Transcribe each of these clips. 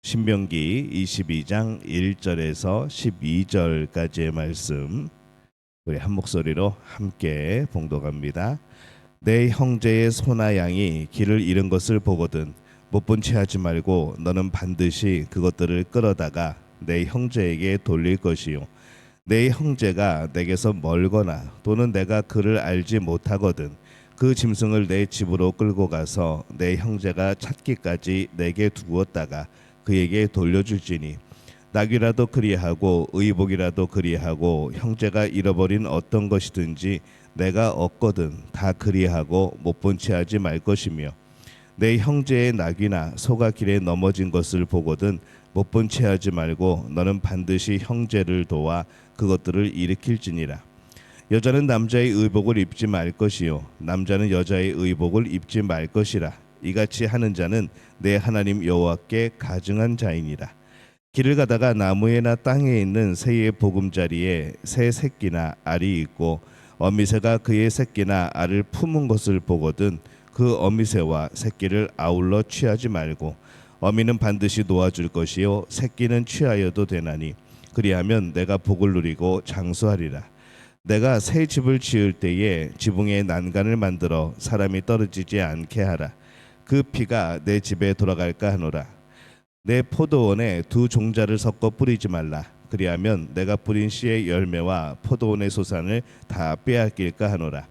신명기 22장 1절에서 12절까지의 말씀 우리 한 목소리로 함께 봉독합니다. 내 형제의 소나 양이 길을 잃은 것을 보거든 못 본 채 하지 말고 너는 반드시 그것들을 끌어다가 내 형제에게 돌릴 것이요 내 형제가 내게서 멀거나 또는 내가 그를 알지 못하거든 그 짐승을 내 집으로 끌고 가서 내 형제가 찾기까지 내게 두었다가 그에게 돌려줄지니 낙이라도 그리하고 의복이라도 그리하고 형제가 잃어버린 어떤 것이든지 내가 얻거든 다 그리하고 못 본 채 하지 말 것이며 내 형제의 낙이나 소가 길에 넘어진 것을 보거든 못 본 채 하지 말고 너는 반드시 형제를 도와 그것들을 일으킬지니라. 여자는 남자의 의복을 입지 말 것이요 남자는 여자의 의복을 입지 말 것이라. 이같이 하는 자는 내 하나님 여호와께 가증한 자이니라. 길을 가다가 나무에나 땅에 있는 새의 보금자리에 새 새끼나 알이 있고 어미새가 그의 새끼나 알을 품은 것을 보거든 그 어미새와 새끼를 아울러 취하지 말고 어미는 반드시 놓아줄 것이요 새끼는 취하여도 되나니 그리하면 내가 복을 누리고 장수하리라. 내가 새 집을 지을 때에 지붕에 난간을 만들어 사람이 떨어지지 않게 하라. 그 피가 내 집에 돌아갈까 하노라. 내 포도원에 두 종자를 섞어 뿌리지 말라. 그리하면 내가 뿌린 씨의 열매와 포도원의 소산을 다 빼앗길까 하노라.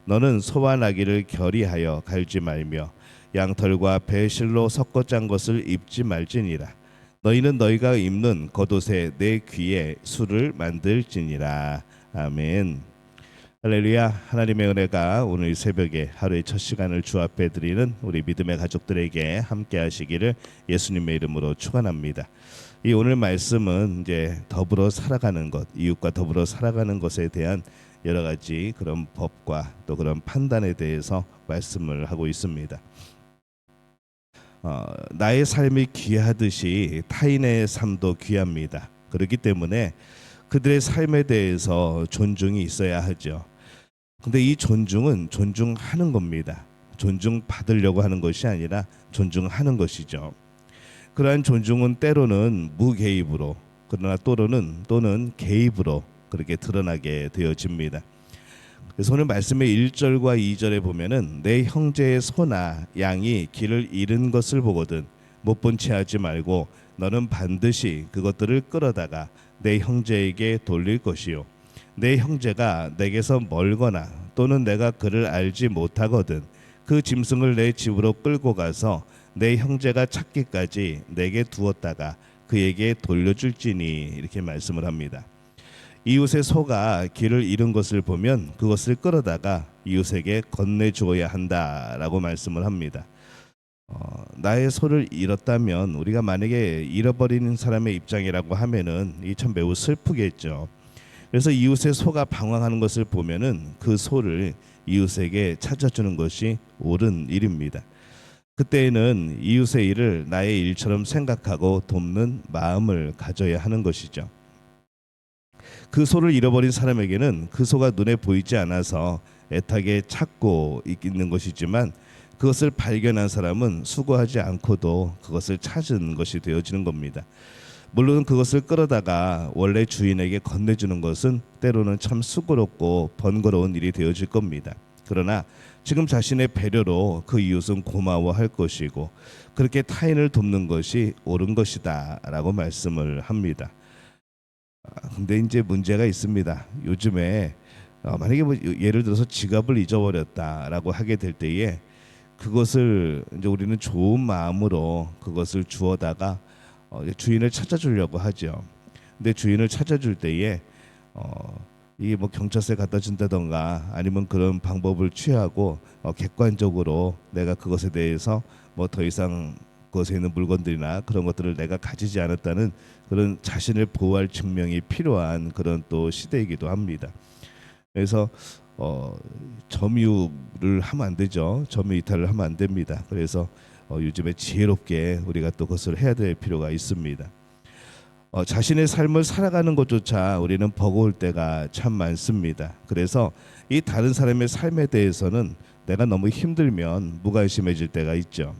너는 소와 나귀를 결의하여 갈지 말며 양털과 배실로 섞어 짠 것을 입지 말지니라. 너희는 너희가 입는 겉옷에 내 귀에 술을 만들지니라. 아멘. 할렐루야. 하나님의 은혜가 오늘 새벽에 하루의 첫 시간을 주 앞에 드리는 우리 믿음의 가족들에게 함께 하시기를 예수님의 이름으로 축원합니다. 이 오늘 말씀은 이제 더불어 살아가는 것, 이웃과 더불어 살아가는 것에 대한 여러 가지 그런 법과 또 그런 판단에 대해서 말씀을 하고 있습니다. 나의 삶이 귀하듯이 타인의 삶도 귀합니다. 그렇기 때문에 그들의 삶에 대해서 존중이 있어야 하죠. 근데 이 존중은 존중하는 겁니다. 존중받으려고 하는 것이 아니라 존중하는 것이죠. 그러한 존중은 때로는 무개입으로 그러나 또는 개입으로 그렇게 드러나게 되어집니다. 그래서 오늘 말씀의 1절과 2절에 보면은 내 형제의 소나 양이 길을 잃은 것을 보거든 못 본 채 하지 말고 너는 반드시 그것들을 끌어다가 내 형제에게 돌릴 것이요 내 형제가 내게서 멀거나 또는 내가 그를 알지 못하거든 그 짐승을 내 집으로 끌고 가서 내 형제가 찾기까지 내게 두었다가 그에게 돌려줄지니 이렇게 말씀을 합니다. 이웃의 소가 길을 잃은 것을 보면 그것을 끌어다가 이웃에게 건네주어야 한다라고 말씀을 합니다. 나의 소를 잃었다면 우리가 만약에 잃어버리는 사람의 입장이라고 하면은 이 참 매우 슬프겠죠. 그래서 이웃의 소가 방황하는 것을 보면은 그 소를 이웃에게 찾아주는 것이 옳은 일입니다. 그때에는 이웃의 일을 나의 일처럼 생각하고 돕는 마음을 가져야 하는 것이죠. 그 소를 잃어버린 사람에게는 그 소가 눈에 보이지 않아서 애타게 찾고 있는 것이지만 그것을 발견한 사람은 수고하지 않고도 그것을 찾은 것이 되어지는 겁니다. 물론 그것을 끌어다가 원래 주인에게 건네주는 것은 때로는 참 수고롭고 번거로운 일이 되어질 겁니다. 그러나 지금 자신의 배려로 그 이웃은 고마워할 것이고 그렇게 타인을 돕는 것이 옳은 것이다 라고 말씀을 합니다. 근데 이제 문제가 있습니다. 요즘에 만약에 뭐 예를 들어서 지갑을 잊어버렸다라고 하게 될 때에 그것을 이제 우리는 좋은 마음으로 그것을 주어다가 주인을 찾아주려고 하죠. 근데 주인을 찾아줄 때에 이게 뭐 경찰서에 갖다 준다던가 아니면 그런 방법을 취하고 객관적으로 내가 그것에 대해서 뭐 더 이상 그것에 있는 물건들이나 그런 것들을 내가 가지지 않았다는 그런 자신을 보호할 증명이 필요한 그런 또 시대이기도 합니다. 그래서 점유를 하면 안 되죠. 점유 이탈을 하면 안 됩니다. 그래서 요즘에 지혜롭게 우리가 또 그것을 해야 될 필요가 있습니다. 자신의 삶을 살아가는 것조차 우리는 버거울 때가 참 많습니다. 그래서 이 다른 사람의 삶에 대해서는 내가 너무 힘들면 무관심해질 때가 있죠.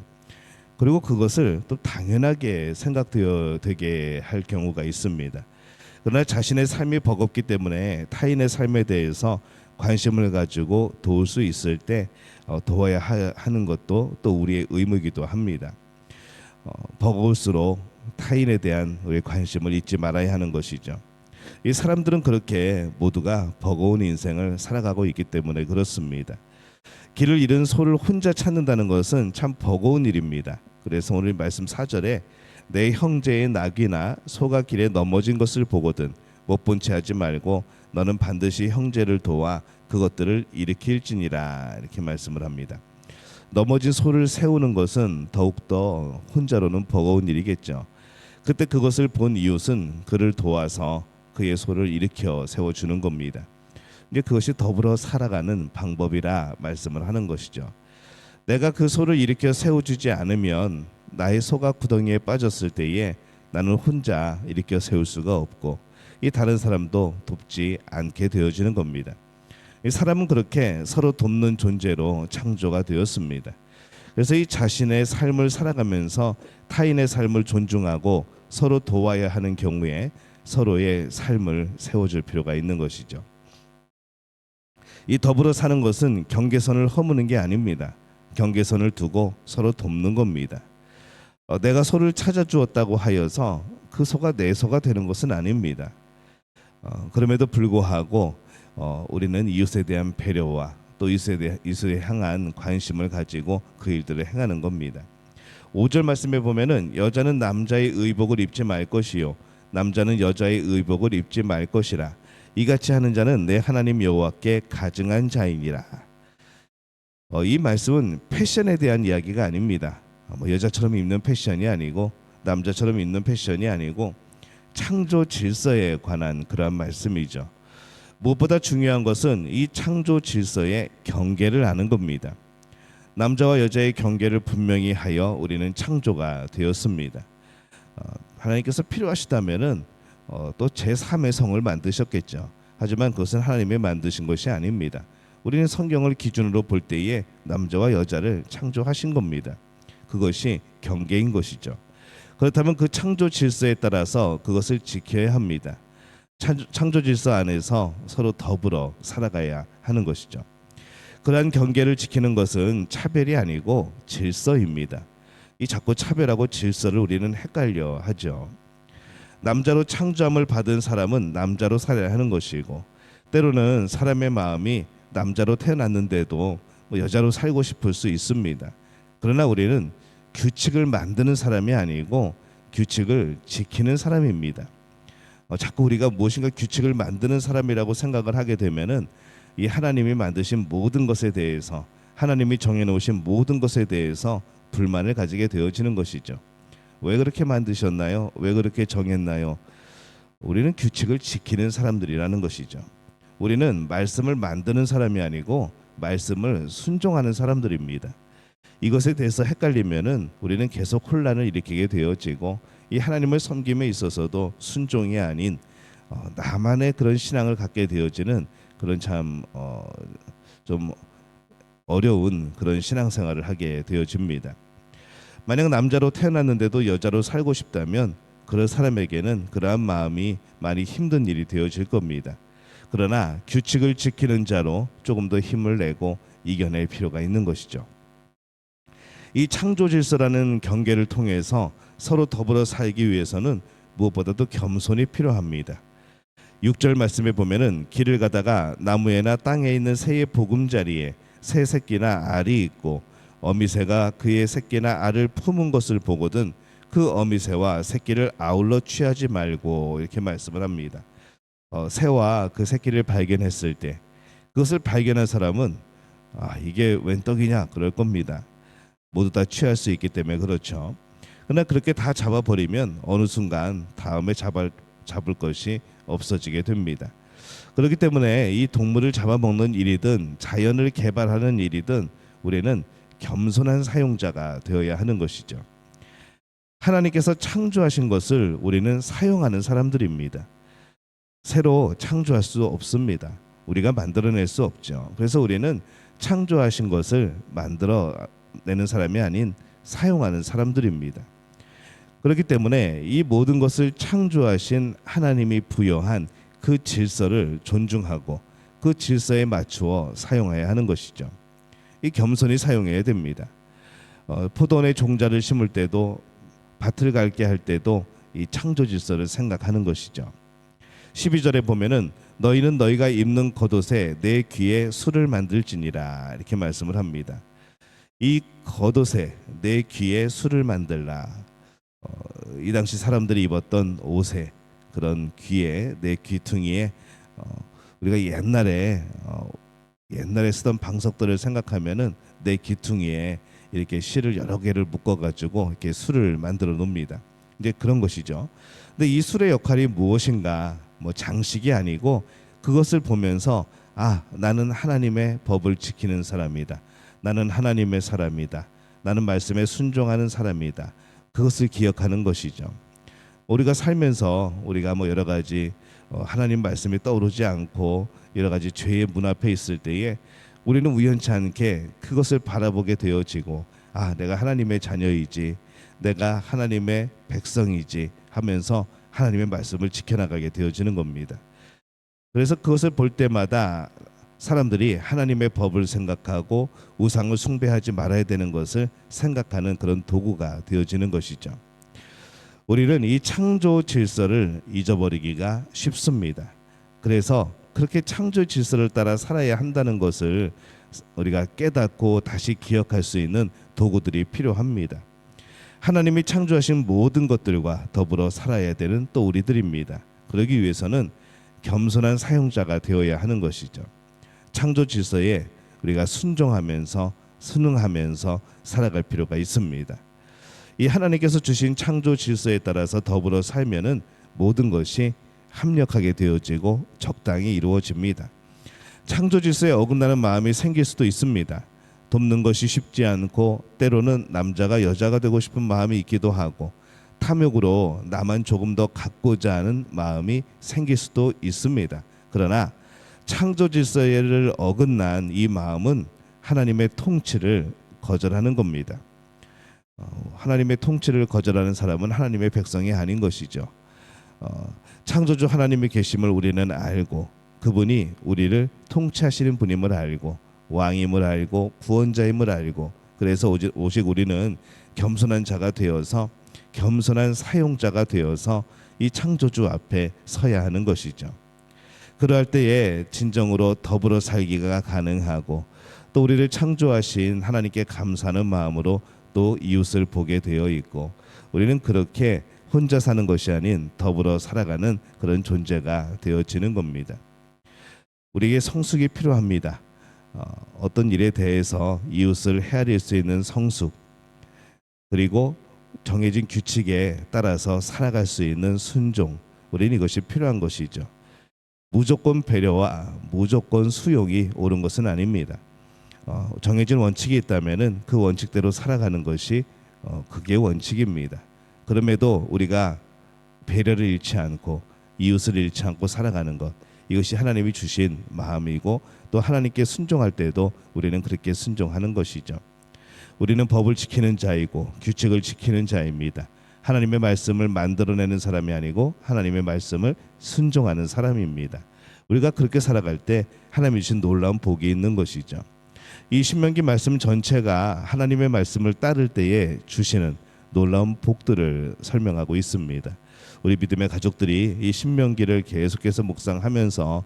그리고 그것을 또 당연하게 생각되게 할 경우가 있습니다. 그러나 자신의 삶이 버겁기 때문에 타인의 삶에 대해서 관심을 가지고 도울 수 있을 때 도와야 하는 것도 또 우리의 의무이기도 합니다. 버거울수록 타인에 대한 우리의 관심을 잊지 말아야 하는 것이죠. 이 사람들은 그렇게 모두가 버거운 인생을 살아가고 있기 때문에 그렇습니다. 길을 잃은 소를 혼자 찾는다는 것은 참 버거운 일입니다. 그래서 오늘 말씀 4절에 내 형제의 낙이나 소가 길에 넘어진 것을 보거든 못 본 채 하지 말고 너는 반드시 형제를 도와 그것들을 일으킬지니라, 이렇게 말씀을 합니다. 넘어진 소를 세우는 것은 더욱더 혼자로는 버거운 일이겠죠. 그때 그것을 본 이웃은 그를 도와서 그의 소를 일으켜 세워주는 겁니다. 이제 그것이 더불어 살아가는 방법이라 말씀을 하는 것이죠. 내가 그 소를 일으켜 세워주지 않으면 나의 소가 구덩이에 빠졌을 때에 나는 혼자 일으켜 세울 수가 없고 이 다른 사람도 돕지 않게 되어지는 겁니다. 이 사람은 그렇게 서로 돕는 존재로 창조가 되었습니다. 그래서 이 자신의 삶을 살아가면서 타인의 삶을 존중하고 서로 도와야 하는 경우에 서로의 삶을 세워줄 필요가 있는 것이죠. 이 더불어 사는 것은 경계선을 허무는 게 아닙니다. 경계선을 두고 서로 돕는 겁니다. 내가 소를 찾아주었다고 하여서 그 소가 내 소가 되는 것은 아닙니다. 그럼에도 불구하고 우리는 이웃에 대한 배려와 또 이웃에 향한 관심을 가지고 그 일들을 행하는 겁니다. 5절 말씀에 보면은 여자는 남자의 의복을 입지 말 것이요 남자는 여자의 의복을 입지 말 것이라 이같이 하는 자는 내 하나님 여호와께 가증한 자이니라. 이 말씀은 패션에 대한 이야기가 아닙니다. 여자처럼 입는 패션이 아니고 남자처럼 입는 패션이 아니고 창조 질서에 관한 그러한 말씀이죠. 무엇보다 중요한 것은 이 창조 질서의 경계를 아는 겁니다. 남자와 여자의 경계를 분명히 하여 우리는 창조가 되었습니다. 하나님께서 필요하시다면은 또 제3의 성을 만드셨겠죠. 하지만 그것은 하나님이 만드신 것이 아닙니다. 우리는 성경을 기준으로 볼 때에 남자와 여자를 창조하신 겁니다. 그것이 경계인 것이죠. 그렇다면 그 창조 질서에 따라서 그것을 지켜야 합니다. 창조 질서 안에서 서로 더불어 살아가야 하는 것이죠. 그러한 경계를 지키는 것은 차별이 아니고 질서입니다. 이 자꾸 차별하고 질서를 우리는 헷갈려 하죠. 남자로 창조함을 받은 사람은 남자로 살아야 하는 것이고 때로는 사람의 마음이 남자로 태어났는데도 여자로 살고 싶을 수 있습니다. 그러나 우리는 규칙을 만드는 사람이 아니고 규칙을 지키는 사람입니다. 자꾸 우리가 무엇인가 규칙을 만드는 사람이라고 생각을 하게 되면은 이 하나님이 만드신 모든 것에 대해서 하나님이 정해놓으신 모든 것에 대해서 불만을 가지게 되어지는 것이죠. 왜 그렇게 만드셨나요? 왜 그렇게 정했나요? 우리는 규칙을 지키는 사람들이라는 것이죠. 우리는 말씀을 만드는 사람이 아니고 말씀을 순종하는 사람들입니다. 이것에 대해서 헷갈리면은 우리는 계속 혼란을 일으키게 되어지고 이 하나님을 섬김에 있어서도 순종이 아닌 나만의 그런 신앙을 갖게 되어지는 그런 참 좀 어려운 그런 신앙생활을 하게 되어집니다. 만약 남자로 태어났는데도 여자로 살고 싶다면 그런 사람에게는 그러한 마음이 많이 힘든 일이 되어질 겁니다. 그러나 규칙을 지키는 자로 조금 더 힘을 내고 이겨낼 필요가 있는 것이죠. 이 창조 질서라는 경계를 통해서 서로 더불어 살기 위해서는 무엇보다도 겸손이 필요합니다. 6절 말씀에 보면은 길을 가다가 나무에나 땅에 있는 새의 보금자리에 새 새끼나 알이 있고 어미새가 그의 새끼나 알을 품은 것을 보거든 그 어미새와 새끼를 아울러 취하지 말고, 이렇게 말씀을 합니다. 새와 그 새끼를 발견했을 때 그것을 발견한 사람은 이게 웬 떡이냐 그럴 겁니다. 모두 다 취할 수 있기 때문에 그렇죠. 그러나 그렇게 다 잡아버리면 어느 순간 다음에 잡을 것이 없어지게 됩니다. 그렇기 때문에 이 동물을 잡아먹는 일이든 자연을 개발하는 일이든 우리는 겸손한 사용자가 되어야 하는 것이죠. 하나님께서 창조하신 것을 우리는 사용하는 사람들입니다. 새로 창조할 수 없습니다. 우리가 만들어낼 수 없죠. 그래서 우리는 창조하신 것을 만들어내는 사람이 아닌 사용하는 사람들입니다. 그렇기 때문에 이 모든 것을 창조하신 하나님이 부여한 그 질서를 존중하고 그 질서에 맞추어 사용해야 하는 것이죠. 이 겸손히 사용해야 됩니다. 포도원에 종자를 심을 때도 밭을 갈게 할 때도 이 창조 질서를 생각하는 것이죠. 12절에 보면은 너희는 너희가 입는 겉옷에 내 귀에 술을 만들지니라 이렇게 말씀을 합니다. 이 겉옷에 내 귀에 술을 만들라. 이 당시 사람들이 입었던 옷에 그런 귀에 내 귀퉁이에 우리가 옛날에 쓰던 방석들을 생각하면은 내 귀퉁이에 이렇게 실을 여러 개를 묶어 가지고 이렇게 술을 만들어 놓습니다. 이제 그런 것이죠. 근데 이 술의 역할이 무엇인가? 뭐 장식이 아니고 그것을 보면서 나는 하나님의 법을 지키는 사람이다. 나는 하나님의 사람이다. 나는 말씀에 순종하는 사람이다. 그것을 기억하는 것이죠. 우리가 살면서 우리가 뭐 여러 가지 하나님 말씀이 떠오르지 않고 여러 가지 죄의 문 앞에 있을 때에 우리는 우연치 않게 그것을 바라보게 되어지고 내가 하나님의 자녀이지, 내가 하나님의 백성이지 하면서 하나님의 말씀을 지켜나가게 되어지는 겁니다. 그래서 그것을 볼 때마다 사람들이 하나님의 법을 생각하고 우상을 숭배하지 말아야 되는 것을 생각하는 그런 도구가 되어지는 것이죠. 우리는 이 창조 질서를 잊어버리기가 쉽습니다. 그래서 그렇게 창조 질서를 따라 살아야 한다는 것을 우리가 깨닫고 다시 기억할 수 있는 도구들이 필요합니다. 하나님이 창조하신 모든 것들과 더불어 살아야 되는 또 우리들입니다. 그러기 위해서는 겸손한 사용자가 되어야 하는 것이죠. 창조 질서에 우리가 순종하면서 순응하면서 살아갈 필요가 있습니다. 이 하나님께서 주신 창조 질서에 따라서 더불어 살면은 모든 것이 합력하게 되어지고 적당히 이루어집니다. 창조 질서에 어긋나는 마음이 생길 수도 있습니다. 돕는 것이 쉽지 않고 때로는 남자가 여자가 되고 싶은 마음이 있기도 하고 탐욕으로 나만 조금 더 갖고자 하는 마음이 생길 수도 있습니다. 그러나 창조 질서를 어긋난 이 마음은 하나님의 통치를 거절하는 겁니다. 하나님의 통치를 거절하는 사람은 하나님의 백성이 아닌 것이죠. 창조주 하나님의 계심을 우리는 알고 그분이 우리를 통치하시는 분임을 알고 왕임을 알고 구원자임을 알고 그래서 오직 우리는 겸손한 자가 되어서 겸손한 사용자가 되어서 이 창조주 앞에 서야 하는 것이죠. 그러할 때에 진정으로 더불어 살기가 가능하고 또 우리를 창조하신 하나님께 감사하는 마음으로 또 이웃을 보게 되어 있고 우리는 그렇게 혼자 사는 것이 아닌 더불어 살아가는 그런 존재가 되어지는 겁니다. 우리에게 성숙이 필요합니다. 어떤 일에 대해서 이웃을 헤아릴 수 있는 성숙, 그리고 정해진 규칙에 따라서 살아갈 수 있는 순종, 우리는 이것이 필요한 것이죠. 무조건 배려와 무조건 수용이 옳은 것은 아닙니다. 정해진 원칙이 있다면은 그 원칙대로 살아가는 것이 그게 원칙입니다. 그럼에도 우리가 배려를 잃지 않고 이웃을 잃지 않고 살아가는 것, 이것이 하나님이 주신 마음이고 또 하나님께 순종할 때도 우리는 그렇게 순종하는 것이죠. 우리는 법을 지키는 자이고 규칙을 지키는 자입니다. 하나님의 말씀을 만들어내는 사람이 아니고 하나님의 말씀을 순종하는 사람입니다. 우리가 그렇게 살아갈 때 하나님이 주신 놀라운 복이 있는 것이죠. 이 신명기 말씀 전체가 하나님의 말씀을 따를 때에 주시는 놀라운 복들을 설명하고 있습니다. 우리 믿음의 가족들이 이 신명기를 계속해서 묵상하면서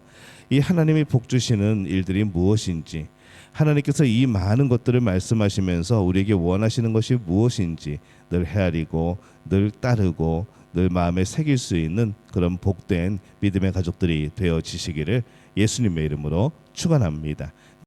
이 하나님이 복 주시는 일들이 무엇인지, 하나님께서 이 많은 것들을 말씀하시면서 우리에게 원하시는 것이 무엇인지 늘 헤아리고 늘 따르고 늘 마음에 새길 수 있는 그런 복된 믿음의 가족들이 되어지시기를 예수님의 이름으로 축원합니다.